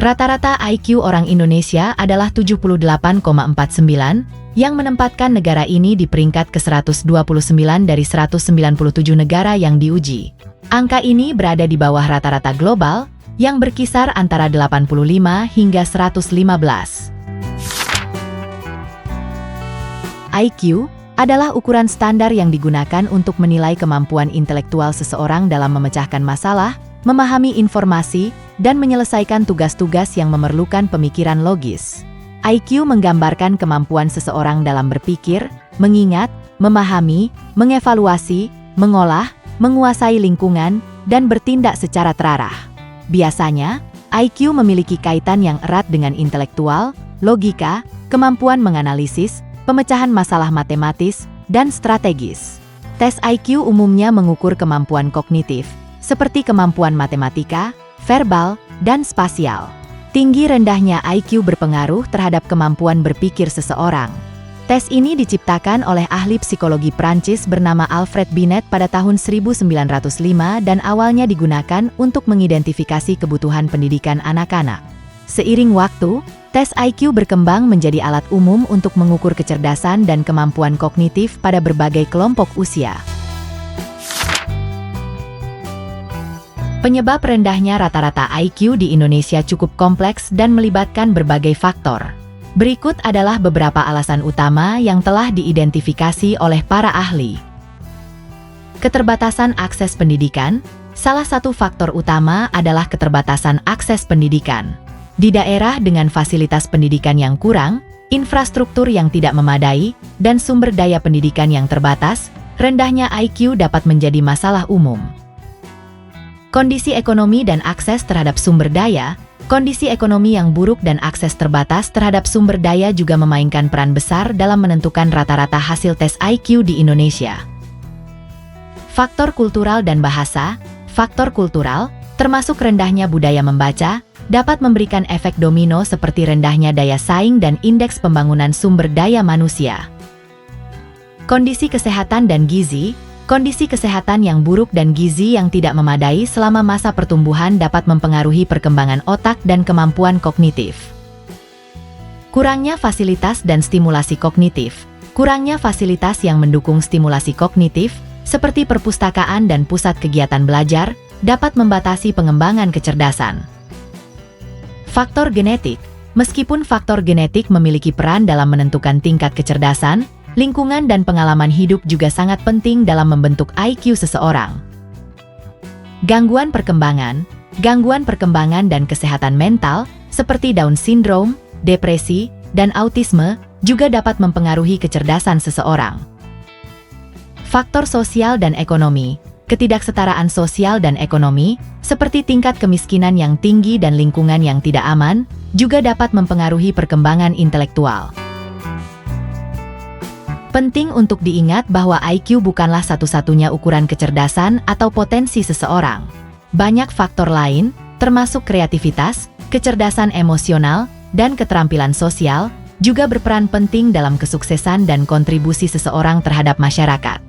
Rata-rata IQ orang Indonesia adalah 78,49, yang menempatkan negara ini di peringkat ke-129 dari 197 negara yang diuji. Angka ini berada di bawah rata-rata global, yang berkisar antara 85 hingga 115. IQ adalah ukuran standar yang digunakan untuk menilai kemampuan intelektual seseorang dalam memecahkan masalah, memahami informasi, dan menyelesaikan tugas-tugas yang memerlukan pemikiran logis. IQ menggambarkan kemampuan seseorang dalam berpikir, mengingat, memahami, mengevaluasi, mengolah, menguasai lingkungan, dan bertindak secara terarah. Biasanya, IQ memiliki kaitan yang erat dengan intelektual, logika, kemampuan menganalisis, pemecahan masalah matematis, dan strategis. Tes IQ umumnya mengukur kemampuan kognitif, seperti kemampuan matematika, verbal, dan spasial. Tinggi rendahnya IQ berpengaruh terhadap kemampuan berpikir seseorang. Tes ini diciptakan oleh ahli psikologi Prancis bernama Alfred Binet pada tahun 1905 dan awalnya digunakan untuk mengidentifikasi kebutuhan pendidikan anak-anak. Seiring waktu, tes IQ berkembang menjadi alat umum untuk mengukur kecerdasan dan kemampuan kognitif pada berbagai kelompok usia. Penyebab rendahnya rata-rata IQ di Indonesia cukup kompleks dan melibatkan berbagai faktor. Berikut adalah beberapa alasan utama yang telah diidentifikasi oleh para ahli. Keterbatasan akses pendidikan. Salah satu faktor utama adalah keterbatasan akses pendidikan. Di daerah dengan fasilitas pendidikan yang kurang, infrastruktur yang tidak memadai, dan sumber daya pendidikan yang terbatas, rendahnya IQ dapat menjadi masalah umum. Kondisi ekonomi dan akses terhadap sumber daya. Kondisi ekonomi yang buruk dan akses terbatas terhadap sumber daya juga memainkan peran besar dalam menentukan rata-rata hasil tes IQ di Indonesia. Faktor kultural dan bahasa. Faktor kultural, termasuk rendahnya budaya membaca, dapat memberikan efek domino seperti rendahnya daya saing dan indeks pembangunan sumber daya manusia. Kondisi kesehatan dan gizi. Kondisi kesehatan yang buruk dan gizi yang tidak memadai selama masa pertumbuhan dapat mempengaruhi perkembangan otak dan kemampuan kognitif. Kurangnya fasilitas dan stimulasi kognitif. Kurangnya fasilitas yang mendukung stimulasi kognitif, seperti perpustakaan dan pusat kegiatan belajar, dapat membatasi pengembangan kecerdasan. Faktor genetik. Meskipun faktor genetik memiliki peran dalam menentukan tingkat kecerdasan, lingkungan dan pengalaman hidup juga sangat penting dalam membentuk IQ seseorang. Gangguan perkembangan. Gangguan perkembangan dan kesehatan mental, seperti Down syndrome, depresi, dan autisme, juga dapat mempengaruhi kecerdasan seseorang. Faktor sosial dan ekonomi. Ketidaksetaraan sosial dan ekonomi, seperti tingkat kemiskinan yang tinggi dan lingkungan yang tidak aman, juga dapat mempengaruhi perkembangan intelektual. Penting untuk diingat bahwa IQ bukanlah satu-satunya ukuran kecerdasan atau potensi seseorang. Banyak faktor lain, termasuk kreativitas, kecerdasan emosional, dan keterampilan sosial, juga berperan penting dalam kesuksesan dan kontribusi seseorang terhadap masyarakat.